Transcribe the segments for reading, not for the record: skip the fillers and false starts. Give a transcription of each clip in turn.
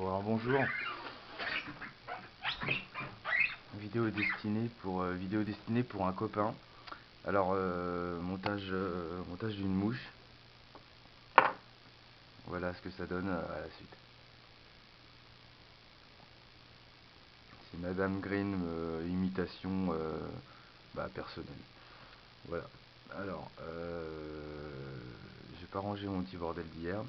Bon, alors bonjour. Vidéo destinée pour un copain. Alors montage d'une mouche. Voilà ce que ça donne à la suite. C'est Madame Green, imitation personnelle. Voilà. Alors j'ai pas rangé mon petit bordel d'hier.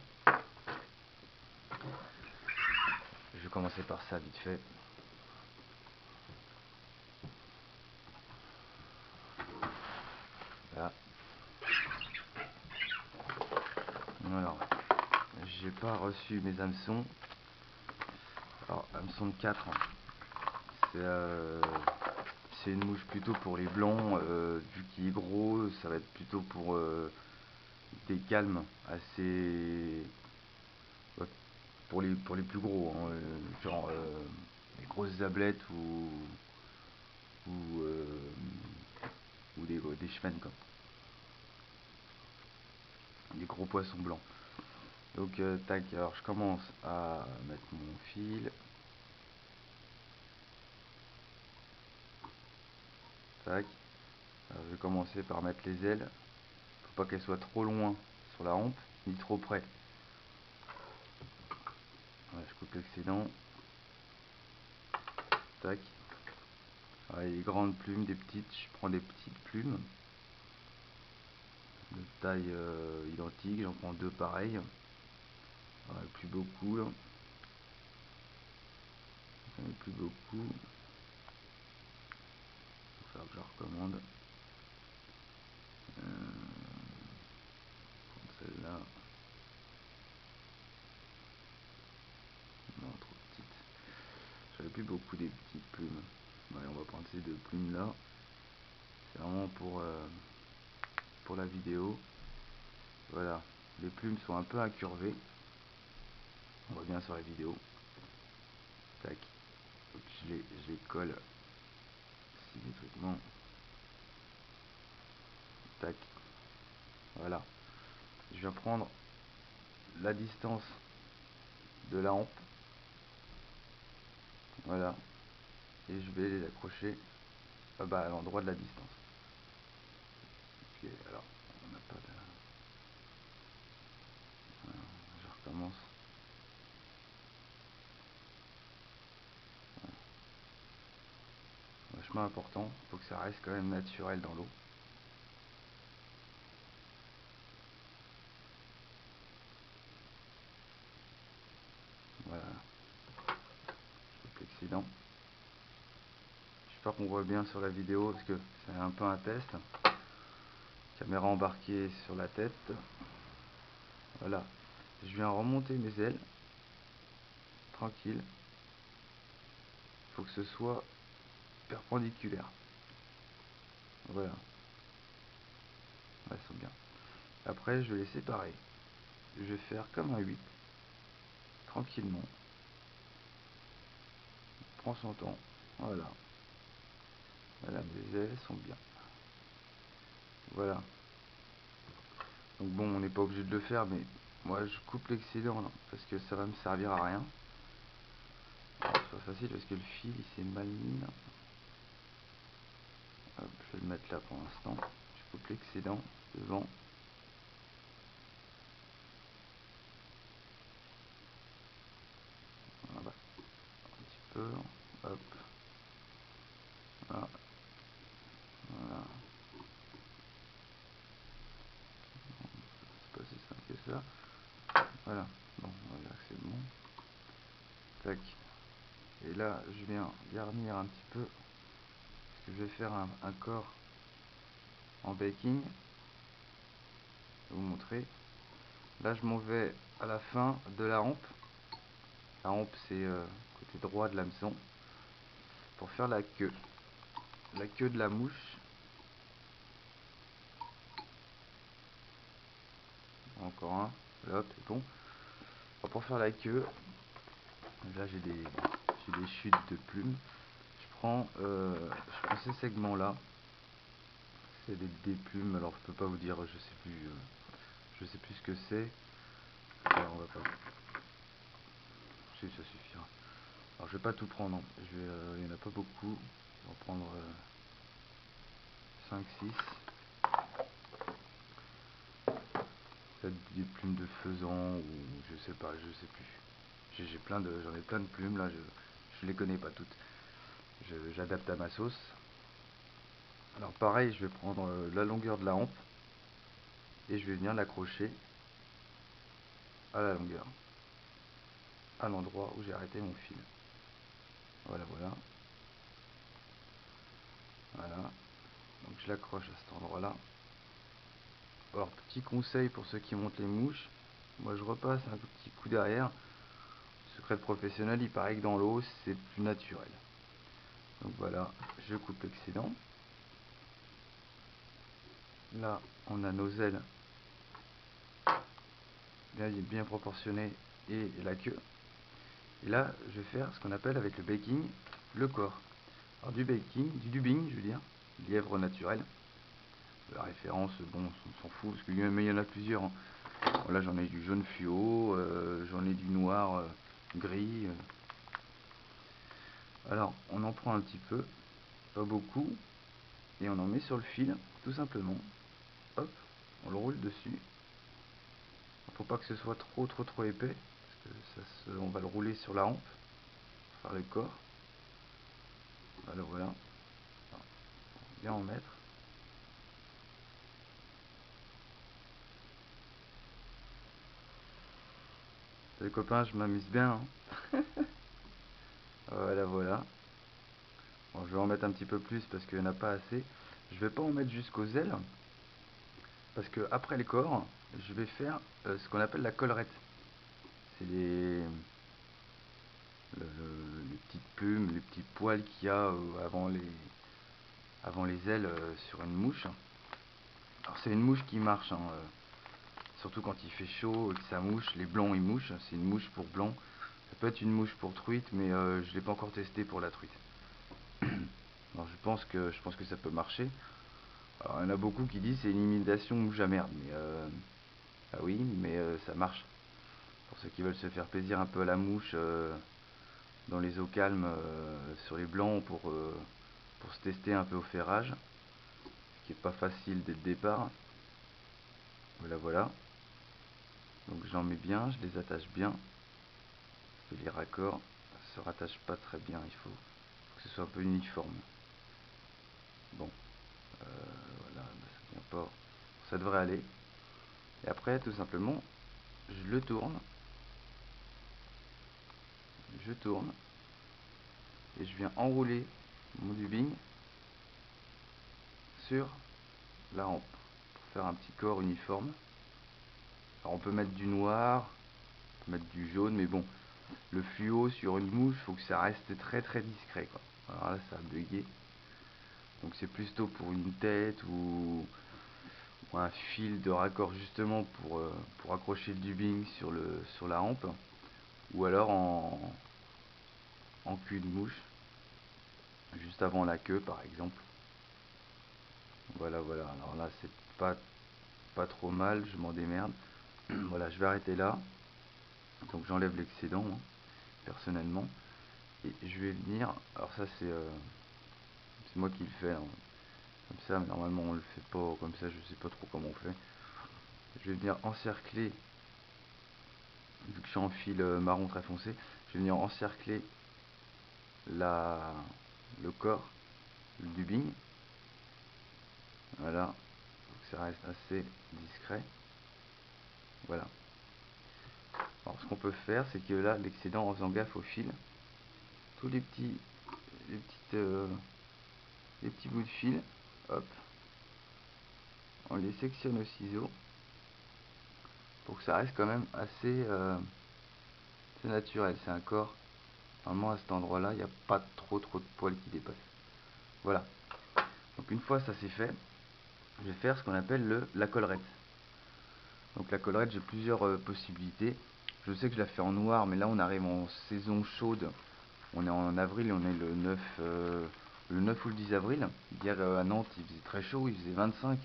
Je vais commencer par ça vite fait. Là. Alors, j'ai pas reçu mes hameçons. Alors, hameçon de 4, c'est une mouche plutôt pour les blancs. Vu qu'il est gros, ça va être plutôt pour des calmes assez. Ouais, pour les plus gros, hein, genre les grosses ablettes ou, des chevens, quoi. Des gros poissons blancs. Donc tac, alors je commence à mettre mon fil. Tac. Alors, je vais commencer par mettre les ailes. Faut pas qu'elles soient trop loin sur la hampe, ni trop près. Voilà, je coupe l'excédent. Tac. Alors, les grandes plumes, des petites, je prends des petites plumes de taille identique, j'en prends deux pareilles. Voilà, plus beaucoup là. J'en ai plus beaucoup. Il va falloir que je recommande. Celle-là. Non, trop petite. J'avais plus beaucoup des petites plumes. Ouais, on va prendre ces deux plumes là. C'est vraiment pour la vidéo. Voilà. Les plumes sont un peu incurvées. On voit bien sur la vidéo. Tac. Donc je les colle symétriquement. Tac. Voilà. Je viens prendre la distance de la hampe. Voilà. Et je vais les accrocher à l'endroit de la distance. Ok, alors, on n'a pas de... Voilà, je recommence. Voilà. Vachement important, il faut que ça reste quand même naturel dans l'eau. Voilà. Je coupe l'excédent. J'espère qu'on voit bien sur la vidéo parce que c'est un peu un test. Caméra embarquée sur la tête. Voilà. Je viens remonter mes ailes. Tranquille. Il faut que ce soit perpendiculaire. Voilà. Elles sont bien. Après, je vais les séparer. Je vais faire comme un 8. Tranquillement. On prend son temps. Voilà. Voilà, mes ailes sont bien. Voilà. Donc bon, on n'est pas obligé de le faire, mais moi je coupe l'excédent là, parce que ça va me servir à rien. C'est pas facile parce que le fil il s'est mal mis là. Hop, je vais le mettre là pour l'instant. Je coupe l'excédent devant. Voilà. Un petit peu. Hop. Voilà. Voilà. C'est pas si simple que ça. Voilà. Bon, on va dire que c'est bon. Tac. Et là, je viens garnir un petit peu. Parce que je vais faire un corps en baking. Je vais vous montrer. Là, je m'en vais à la fin de la hampe. La hampe, c'est côté droit de l'hameçon. Pour faire la queue. La queue de la mouche. Encore un. Hop, c'est bon. Alors, pour faire la queue, là j'ai des chutes de plumes. Je prends ces segments là. C'est des plumes. Alors je peux pas vous dire, je sais plus ce que c'est. Alors, on va pas. Si, ça suffira. Alors je vais pas tout prendre, hein. Il y en a pas beaucoup. Je vais en prendre 5, 6. Peut-être des plumes de faisan ou je sais pas, je sais plus. J'en ai plein de plumes là, je les connais pas toutes. J'adapte à ma sauce. Alors pareil, je vais prendre la longueur de la hampe et je vais venir l'accrocher à la longueur, à l'endroit où j'ai arrêté mon fil. Voilà, voilà. Voilà. Donc je l'accroche à cet endroit-là. Alors petit conseil pour ceux qui montent les mouches, moi je repasse un petit coup derrière. Secret de professionnel, il paraît que dans l'eau c'est plus naturel. Donc voilà, je coupe l'excédent. Là on a nos ailes bien proportionnées et la queue. Et là je vais faire ce qu'on appelle avec le baking le corps. Alors du dubbing je veux dire, lièvre naturel. La référence, bon, on s'en fout parce qu'il y en a plusieurs, hein. Bon, là j'en ai du jaune fluo, j'en ai du noir gris. Alors on en prend un petit peu, pas beaucoup, et on en met sur le fil, tout simplement. Hop, on le roule dessus. Il ne faut pas que ce soit trop épais, parce que on va le rouler sur la hampe, pour faire le corps. Voilà, voilà. Alors, bien en mettre. Les copains, je m'amuse bien, hein. Voilà, voilà. Bon, je vais en mettre un petit peu plus parce qu'il n'y en a pas assez. Je vais pas en mettre jusqu'aux ailes, parce que après le corps, je vais faire ce qu'on appelle la collerette. C'est les petites plumes, les petits poils qu'il y a avant les ailes sur une mouche. Alors c'est une mouche qui marche, hein, surtout quand il fait chaud et que ça mouche, les blancs ils mouchent, c'est une mouche pour blanc. Ça peut être une mouche pour truite, mais je ne l'ai pas encore testé pour la truite. Alors je pense que ça peut marcher. Alors il y en a beaucoup qui disent c'est une imitation mouche à merde, mais ah oui, mais ça marche. Pour ceux qui veulent se faire plaisir un peu à la mouche dans les eaux calmes sur les blancs pour se tester un peu au ferrage, ce qui est pas facile dès le départ. Voilà, voilà. Donc j'en mets bien, je les attache bien, parce que les raccords se rattachent pas très bien, il faut que ce soit un peu uniforme. Bon, voilà, ça vient pas, ça devrait aller. Et après, tout simplement, je tourne, et je viens enrouler mon dubbing sur la hampe pour faire un petit corps uniforme. Alors on peut mettre du noir, on peut mettre du jaune, mais bon, le fluo sur une mouche, faut que ça reste très discret, quoi. Alors là, ça a bugué. Donc c'est plutôt pour une tête ou un fil de raccord justement pour accrocher le dubbing sur la hampe, ou alors en cul de mouche, juste avant la queue par exemple. Voilà, voilà. Alors là, c'est pas trop mal, je m'en démerde. Voilà, je vais arrêter là. Donc j'enlève l'excédent, hein, personnellement. Et je vais venir. Alors ça, c'est moi qui le fais, hein, comme ça, mais normalement on le fait pas comme ça, je sais pas trop comment on fait. Je vais venir encercler, vu que je suis en fil marron très foncé, je vais venir encercler la, le corps, le dubbing. Voilà, faut que ça reste assez discret. Voilà. Alors ce qu'on peut faire, c'est que là, l'excédent, en faisant gaffe au fil, tous les petites, les petits bouts de fil, hop, on les sectionne au ciseau pour que ça reste quand même assez naturel. C'est un corps. Normalement, à cet endroit-là, il n'y a pas trop de poils qui dépassent. Voilà. Donc une fois ça c'est fait, je vais faire ce qu'on appelle la collerette. Donc la collerette, j'ai plusieurs possibilités. Je sais que je la fais en noir, mais là on arrive en saison chaude. On est en avril, on est le 9 ou le 10 avril. Hier à Nantes, il faisait très chaud, il faisait 25.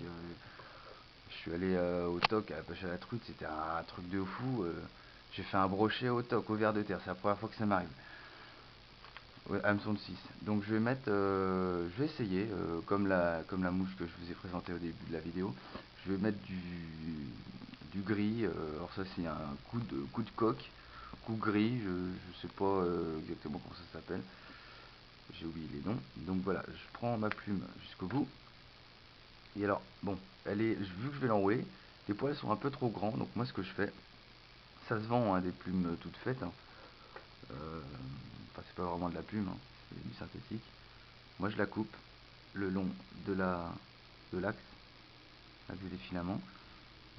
Je suis allé au TOC à la pêche à la truite, c'était un truc de fou. J'ai fait un brochet au toc, au ver de terre, c'est la première fois que ça m'arrive. Ouais, hameçon de 6. Donc je vais mettre, je vais essayer, comme la mouche que je vous ai présentée au début de la vidéo, je vais mettre du gris, alors ça c'est un coup de coque, coup gris, je sais pas exactement comment ça s'appelle, j'ai oublié les noms. Donc voilà, je prends ma plume jusqu'au bout, et alors, bon, vu que je vais l'enrouler, les poils sont un peu trop grands, donc moi ce que je fais, ça se vend, hein, des plumes toutes faites, hein. Enfin c'est pas vraiment de la plume, hein, c'est du synthétique. Moi je la coupe le long de l'axe des filaments,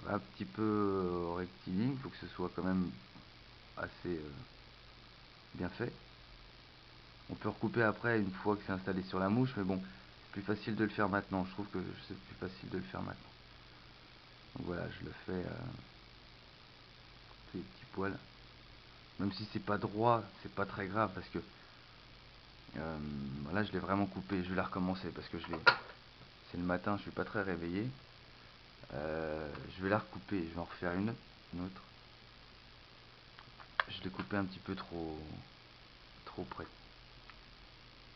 un petit peu rectiligne, il faut que ce soit quand même assez bien fait. On peut recouper après une fois que c'est installé sur la mouche, mais bon, c'est plus facile de le faire maintenant. Je trouve que c'est plus facile de le faire maintenant. Donc voilà, je le fais tous les petits poils. Même si c'est pas droit, c'est pas très grave parce que là je l'ai vraiment coupé. Je vais la recommencer parce que c'est le matin, je suis pas très réveillé. Je vais la recouper, je vais en refaire une autre. Je l'ai coupé un petit peu trop près.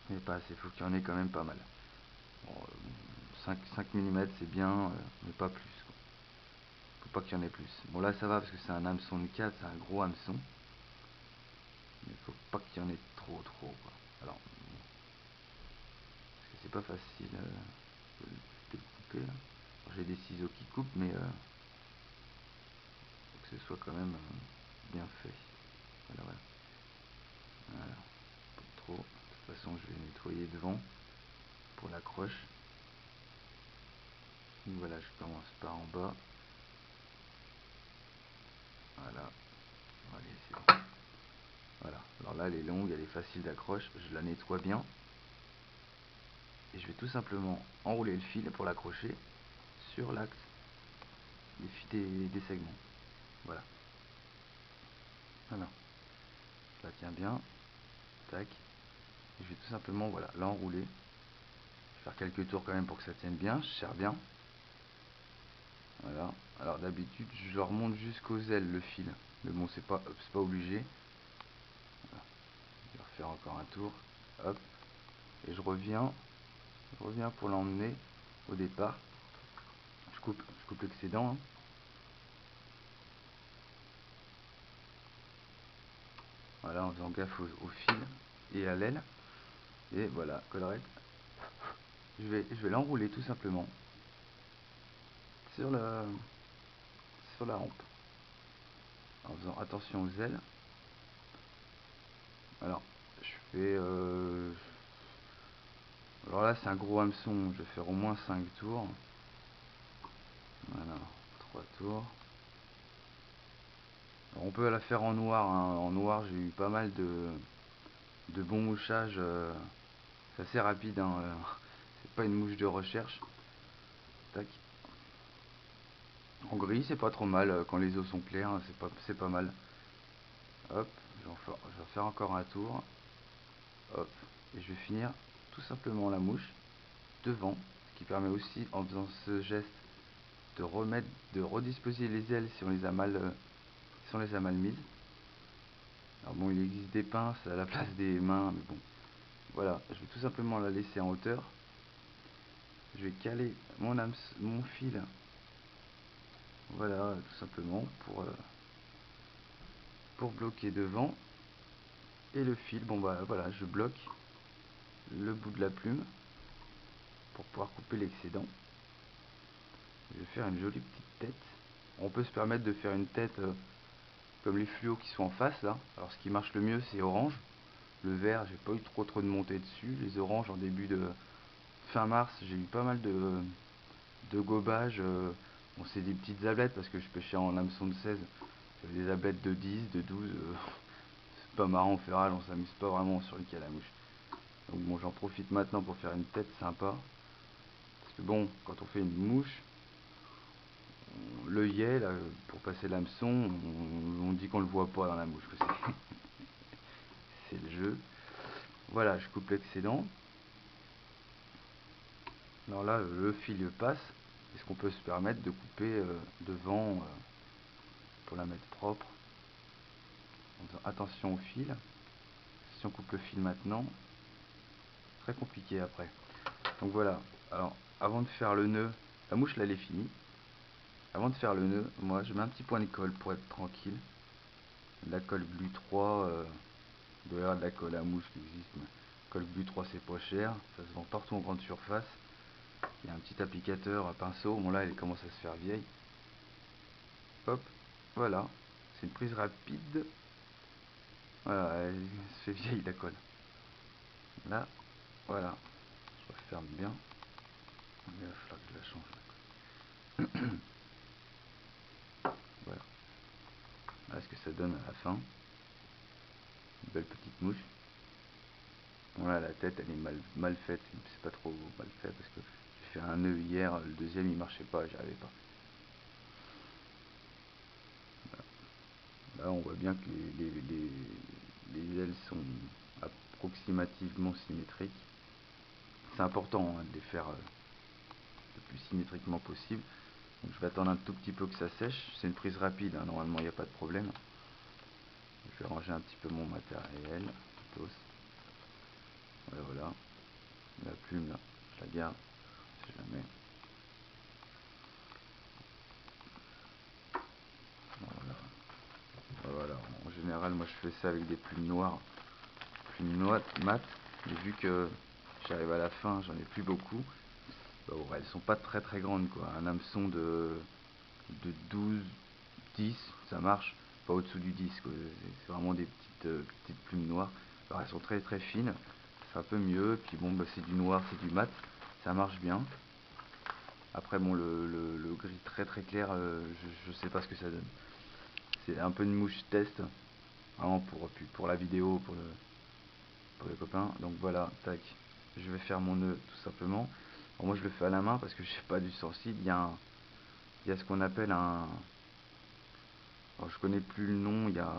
Mais pas assez, il faut qu'il y en ait quand même pas mal. Bon, 5 mm c'est bien, mais pas plus, quoi. Faut pas qu'il y en ait plus. Bon là ça va parce que c'est un hameçon de 4, c'est un gros hameçon. Mais faut pas qu'il y en ait trop quoi. Alors, parce que c'est pas facile de le couper là. J'ai des ciseaux qui coupent, mais faut que ce soit quand même bien fait. Voilà. Voilà. Pas trop. De toute façon je vais nettoyer devant pour l'accroche. Donc voilà, je commence par en bas. Voilà. Allez, c'est bon. Voilà. Alors là, elle est longue, elle est facile d'accroche. Je la nettoie bien. Et je vais tout simplement enrouler le fil pour l'accrocher sur l'axe des segments. Voilà. Voilà. Je la tiens bien. Tac. Et je vais tout simplement, voilà, l'enrouler. Faire quelques tours quand même pour que ça tienne bien. Je serre bien. Voilà. Alors d'habitude, je le remonte jusqu'aux ailes, le fil. Mais bon, c'est pas obligé. Voilà. Je vais refaire encore un tour. Hop. Et je reviens pour l'emmener au départ. Je coupe l'excédent, hein. Voilà, en faisant gaffe au fil et à l'aile. Et voilà, collerette. Je vais l'enrouler tout simplement sur la hampe. En faisant attention aux ailes. Alors, je fais... alors là, c'est un gros hameçon. Je vais faire au moins 5 tours. Voilà, 3 tours. Alors, on peut la faire en noir, hein. En noir, j'ai eu pas mal de bons mouchages. C'est assez rapide, hein. C'est pas une mouche de recherche. Tac. En gris, c'est pas trop mal. Quand les os sont clairs, hein, c'est pas mal. Hop, je vais faire encore un tour. Hop, et je vais finir tout simplement la mouche devant, ce qui permet aussi, en faisant ce geste, de redisposer les ailes si on les a mal mises. Alors bon, il existe des pinces à la place des mains, mais bon, voilà, je vais tout simplement la laisser en hauteur. Je vais caler mon fil, voilà, tout simplement pour bloquer devant. Et le fil, bon bah voilà, je bloque le bout de la plume pour pouvoir couper l'excédent. Je vais faire une jolie petite tête. On peut se permettre de faire une tête comme les fluos qui sont en face là. Alors ce qui marche le mieux c'est orange. Le vert, j'ai pas eu trop de montée dessus. Les oranges en début de fin mars, j'ai eu pas mal de gobage. Bon, c'est des petites ablettes parce que je pêchais en hameçon de 16. J'avais des ablettes de 10, de 12. C'est pas marrant au ferrage, on s'amuse pas vraiment sur les calamouches. Donc bon, j'en profite maintenant pour faire une tête sympa. Parce que bon, quand on fait une mouche, l'œillet, là, pour passer l'hameçon, on dit qu'on le voit pas dans la mouche. C'est le jeu. Voilà, je coupe l'excédent. Alors là, le fil passe. Est-ce qu'on peut se permettre de couper devant pour la mettre propre? en faisant attention au fil. Si on coupe le fil maintenant, très compliqué après. Donc voilà, alors avant de faire le nœud, la mouche là elle est finie. Avant de faire le nœud, moi je mets un petit point de colle pour être tranquille. De la colle Glu 3, il doit y avoir de la colle à mouche qui existe, mais colle Glu 3 c'est pas cher, ça se vend partout en grande surface. Il y a un petit applicateur à pinceau, bon là elle commence à se faire vieille. Hop, voilà, c'est une prise rapide. Voilà, elle se fait vieille la colle. Là, voilà, je referme bien. Il va falloir que je la change. Voilà. Voilà ce que ça donne à la fin. Une belle petite mouche. Voilà, la tête elle est mal faite. C'est pas trop mal fait parce que j'ai fait un nœud hier. Le deuxième il marchait pas, j'y arrivais pas. Voilà. Là on voit bien que les ailes sont approximativement symétriques. C'est important hein, de les faire le plus symétriquement possible. Donc je vais attendre un tout petit peu que ça sèche. C'est une prise rapide, hein, normalement il n'y a pas de problème. Je vais ranger un petit peu mon matériel. Voilà, voilà. La plume là, je la garde, si jamais. Voilà. Voilà. En général, moi je fais ça avec des plumes noires, mates. Mais vu que j'arrive à la fin, j'en ai plus beaucoup. Bon, elles sont pas très grandes quoi. Un hameçon de 12, 10, ça marche. Pas au-dessous du 10 quoi. C'est vraiment des petites plumes noires. Alors elles sont très fines. C'est un peu mieux. Puis bon, bah, c'est du noir, c'est du mat. Ça marche bien. Après bon, le gris très clair, je sais pas ce que ça donne. C'est un peu une mouche test. Vraiment pour la vidéo, pour les copains. Donc voilà, tac. Je vais faire mon nœud tout simplement. Bon, moi je le fais à la main parce que je sais pas du sensible. Il y a ce qu'on appelle un... Alors, je connais plus le nom. Il y a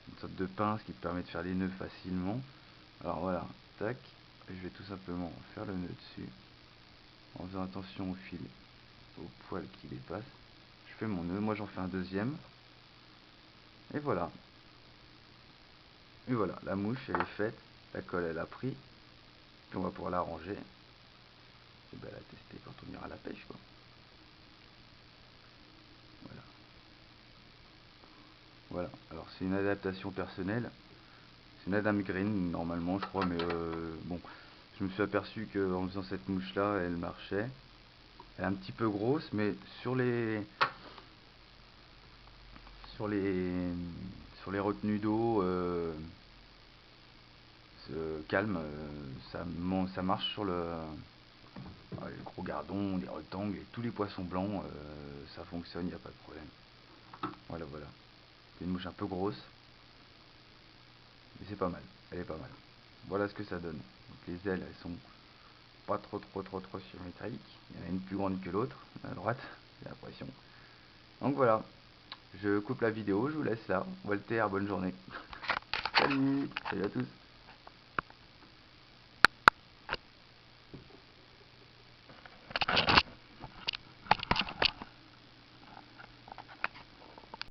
une sorte de pince qui te permet de faire les nœuds facilement. Alors voilà, tac. Je vais tout simplement faire le nœud dessus. En faisant attention au fil, au poil qui dépasse. Je fais mon nœud. Moi j'en fais un deuxième. Et voilà. Et voilà, la mouche elle est faite. La colle elle a pris. Puis on va pouvoir la ranger. Et ben la tester quand on ira à la pêche quoi. Voilà. Voilà. Alors c'est une adaptation personnelle. C'est une Adam Green normalement je crois, mais bon. Je me suis aperçu qu'en faisant cette mouche là, elle marchait. Elle est un petit peu grosse, mais sur les sur les retenues d'eau calme, ça marche sur les gros gardons, les retangles et tous les poissons blancs, ça fonctionne, il n'y a pas de problème. Voilà, voilà. C'est une mouche un peu grosse, mais c'est pas mal, elle est pas mal. Voilà ce que ça donne. Donc les ailes, elles sont pas trop symétriques. Il y en a une plus grande que l'autre, à droite, j'ai l'impression. Donc voilà, je coupe la vidéo, je vous laisse là. Walter, bonne journée. Salut à tous.